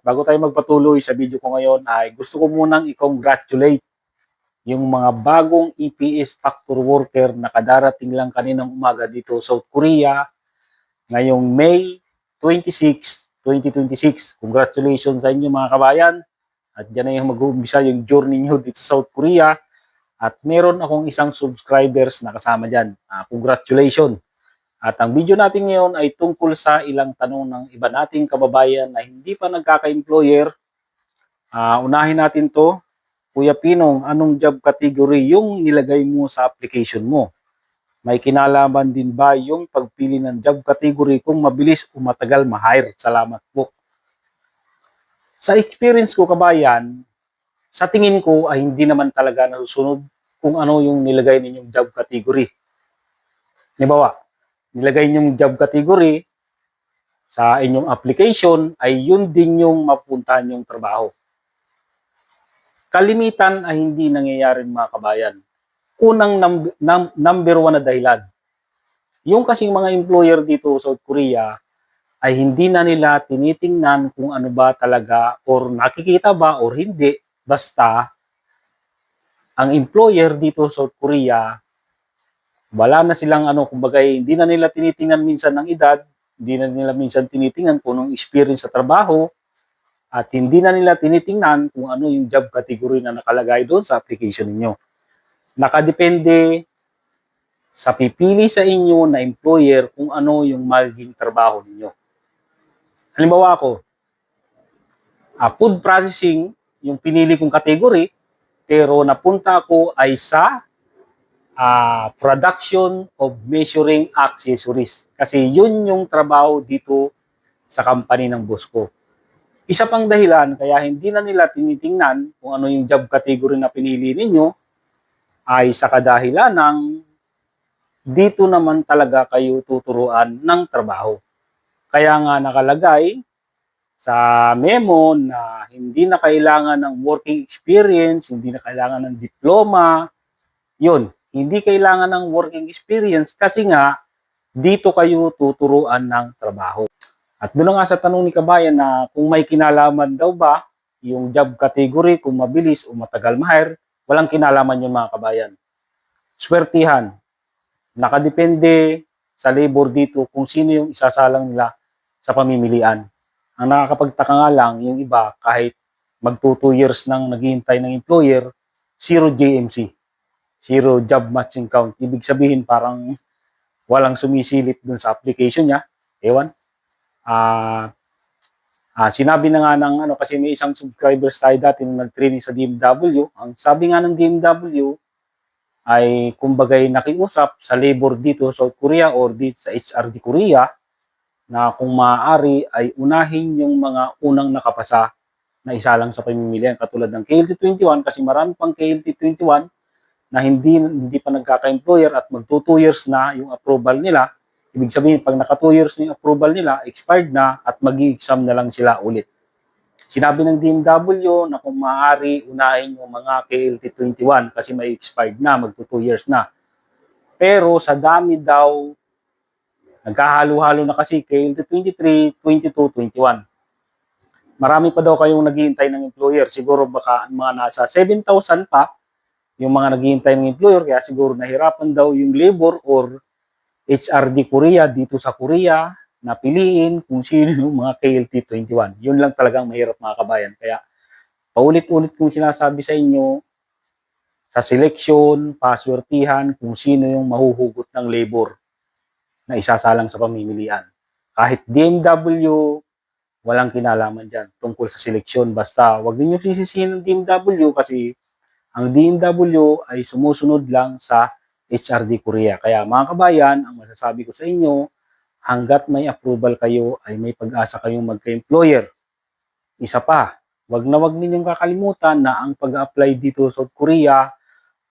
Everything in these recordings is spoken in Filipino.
bago tayo magpatuloy sa video ko ngayon ay gusto ko munang i-congratulate yung mga bagong EPS factor worker na kadarating lang kaninang umaga dito sa South Korea ngayong May 26, 2026. Congratulations sa inyo mga kabayan. At dyan na yung mag-uumpisa yung journey nyo dito sa South Korea. At meron akong isang subscribers na kasama dyan. Congratulations. At ang video natin ngayon ay tungkol sa ilang tanong ng iba nating kababayan na hindi pa nagkaka-employer. Unahin natin to. Kuya Pinong, anong job category yung nilagay mo sa application mo? May kinalaman din ba yung pagpili ng job category kung mabilis o matagal ma-hire? Salamat po. Sa experience ko kabayan, sa tingin ko ay hindi naman talaga nasusunod kung ano yung nilagay ninyong job category. Halimbawa, nilagay ninyong job category sa inyong application ay yun din yung mapuntahan yung trabaho. Kalimitan ay hindi nangyayari mga kabayan. Unang number one na dahilan, yung kasing mga employer dito sa South Korea ay hindi na nila tinitingnan kung ano ba talaga or nakikita ba or hindi. Basta, ang employer dito sa South Korea, wala na silang kumbaga hindi na nila tinitingnan minsan ng edad, hindi na nila minsan tinitingnan kung anong experience sa trabaho, at hindi na nila tinitingnan kung ano yung job category na nakalagay doon sa application ninyo. Nakadepende sa pipili sa inyo na employer kung ano yung magiging trabaho ninyo. Halimbawa ako, food processing yung pinili kong category, pero napunta ko ay sa production of measuring accessories. Kasi yun yung trabaho dito sa company ng boss ko. Isa pang dahilan, kaya hindi na nila tinitingnan kung ano yung job category na pinili ninyo, ay sa kadahilan ng dito naman talaga kayo tuturuan ng trabaho. Kaya nga nakalagay sa memo na hindi na kailangan ng working experience, hindi na kailangan ng diploma. Yun, hindi kailangan ng working experience kasi nga dito kayo tuturuan ng trabaho. At doon nga sa tanong ni kabayan na kung may kinalaman daw ba yung job category, kung mabilis o matagal ma-hire, walang kinalaman yun mga kabayan. Swertihan. Nakadepende sa labor dito kung sino yung isasalang nila sa pamimilian. Ang nakakapagtaka nga lang, yung iba kahit magto 2 years nang naghihintay ng employer, 0 JMC. Zero job matching count. Ibig sabihin parang walang sumisilip dun sa application niya. Ewan. Sinabi na nga ng kasi may isang subscribers tayo dati nung nag-training sa DMW. Ang sabi nga ng DMW ay kumbagay nakiusap sa labor dito sa South Korea or dito sa HRD Korea na kung maaari ay unahin yung mga unang nakapasa na isa lang sa pamimilian katulad ng KLT21 kasi marami pang KLT21 na hindi pa nagkaka-employer at magto 2 years na yung approval nila. Ibig sabihin, pag naka 2 years na yung approval nila, expired na at mag-i-exam na lang sila ulit. Sinabi ng DMW na kung maaari unahin yung mga KLT21 kasi may expired na, magto 2 years na. Pero sa dami daw, nagkahalo-halo na kasi KLT23, 22, 21. Marami pa daw kayong naghihintay ng employer. Siguro baka mga nasa 7,000 pa yung mga naghihintay ng employer, kaya siguro nahirapan daw yung labor or HRD Korea dito sa Korea na piliin kung sino yung mga KLT21. Yun lang talagang mahirap mga kabayan. Kaya paulit-ulit kong sinasabi sa inyo, sa selection, paswertihan, kung sino yung mahuhugot ng labor na isasalang sa pamimilian. Kahit DMW, walang kinalaman dyan tungkol sa seleksyon. Basta wag niyo sisisihin ng DMW kasi ang DMW ay sumusunod lang sa HRD Korea. Kaya mga kabayan, ang masasabi ko sa inyo, hanggat may approval kayo ay may pag-asa kayong magka-employer. Isa pa, wag na wag ninyong kakalimutan na ang pag-apply dito sa South Korea,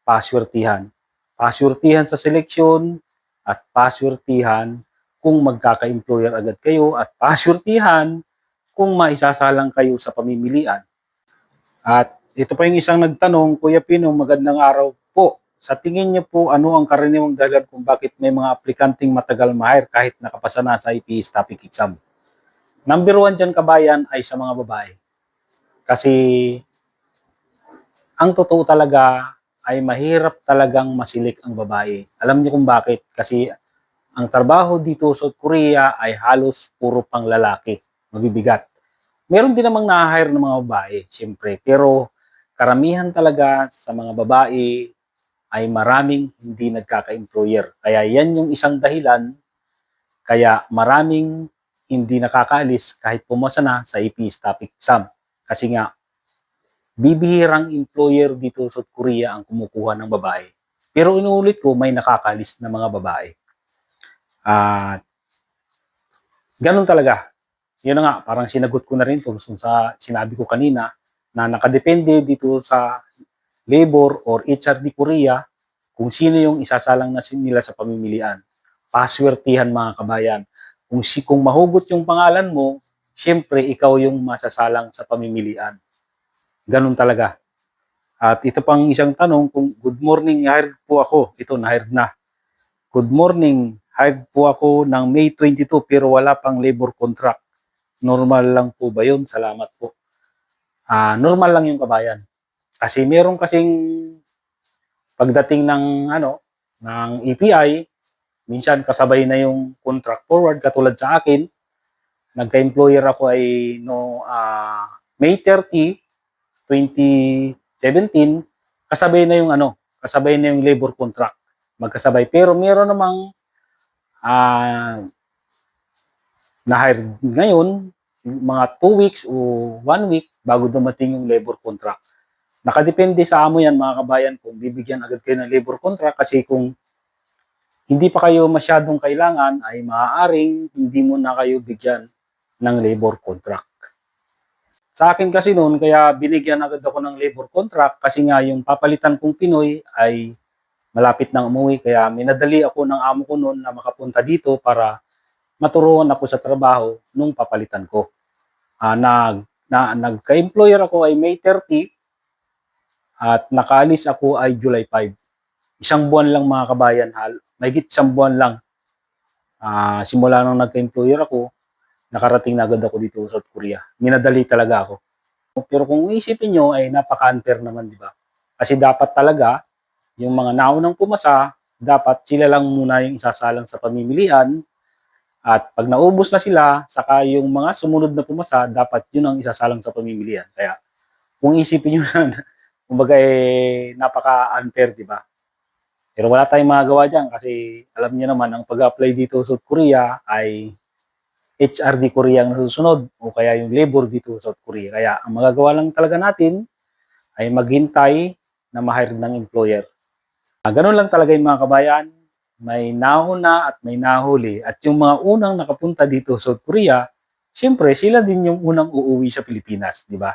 paswertihan. Paswertihan sa seleksyon at paswertihan kung magkaka-employer agad kayo at paswertihan kung maisasalang kayo sa pamimilian. At ito pa yung isang nagtanong, Kuya Pino, magandang araw po. Sa tingin niyo po, ano ang karaniwang dahilan kung bakit may mga aplikanteng matagal ma-hire kahit nakapasa na sa IPS topic exam? Number one dyan, kabayan, ay sa mga babae. Kasi ang totoo talaga ay mahirap talagang masilik ang babae. Alam niyo kung bakit? Kasi ang trabaho dito sa South Korea ay halos puro pang lalaki. Mabibigat. Meron din namang na-hire ng mga babae, siyempre. Pero karamihan talaga sa mga babae ay maraming hindi nagkaka-employer. Kaya yan yung isang dahilan kaya maraming hindi nakakaalis kahit pumasa na sa AP staff exam. Kasi nga, bibihirang employer dito sa South Korea ang kumukuha ng babae. Pero inuulit ko, may nakakaalis na mga babae. At ganun talaga. Yun na nga, parang sinagot ko na rin to sa sinabi ko kanina na nakadepende dito sa labor or HRD Korea kung sino yung isasalang na nila sa pamimilian. Paswertihan mga kabayan. Kung mahugot yung pangalan mo, syempre ikaw yung masasalang sa pamimilian. Ganun talaga. At ito pang isang tanong, kung good morning, hired po ako. Ito, na-hired na. Good morning, hired po ako ng May 22 pero wala pang labor contract. Normal lang po ba yun? Salamat po. Normal lang yung kabayan. Kasi meron kasing pagdating ng API, minsan kasabay na yung contract forward katulad sa akin. Nagka-employer ako ay May 30, 2017, kasabay na yung labor contract. Magkasabay. Pero meron namang na-hire ngayon, mga 2 weeks o 1 week bago dumating yung labor contract. Nakadepende sa amo yan mga kabayan kung bibigyan agad kayo ng labor contract kasi kung hindi pa kayo masyadong kailangan ay maaaring hindi mo na kayo bigyan ng labor contract. Sa akin kasi noon, kaya binigyan agad ako ng labor contract kasi nga yung papalitan kong Pinoy ay malapit nang umuwi. Kaya minadali ako ng amo ko noon na makapunta dito para maturuan ako sa trabaho nung papalitan ko. Nagka-employer ako ay May 30 at nakaalis ako ay July 5. Isang buwan lang mga kabayan, mahigit isang buwan lang. Simula nung nagka-employer ako, nakarating na agad ako dito sa South Korea. Minadali talaga ako. Pero kung isipin nyo, ay napaka-unfair naman, di ba? Kasi dapat talaga, yung mga naunang pumasa, dapat sila lang muna yung isasalang sa pamimilian. At pag naubos na sila, saka yung mga sumunod na pumasa, dapat yun ang isasalang sa pamimilian. Kaya, kung isipin nyo na, kumbaga napaka-unfair, di ba? Pero wala tayong magagawa dyan kasi alam niyo naman, ang pag-apply dito sa South Korea ay HRD Korea ang nasusunod o kaya yung labor dito sa South Korea. Kaya ang magagawa lang talaga natin ay maghintay na ma-hire ng employer. Ganun lang talaga yung mga kabayan. May nauna at may nahuli. At yung mga unang nakapunta dito sa South Korea, siyempre sila din yung unang uuwi sa Pilipinas, di ba?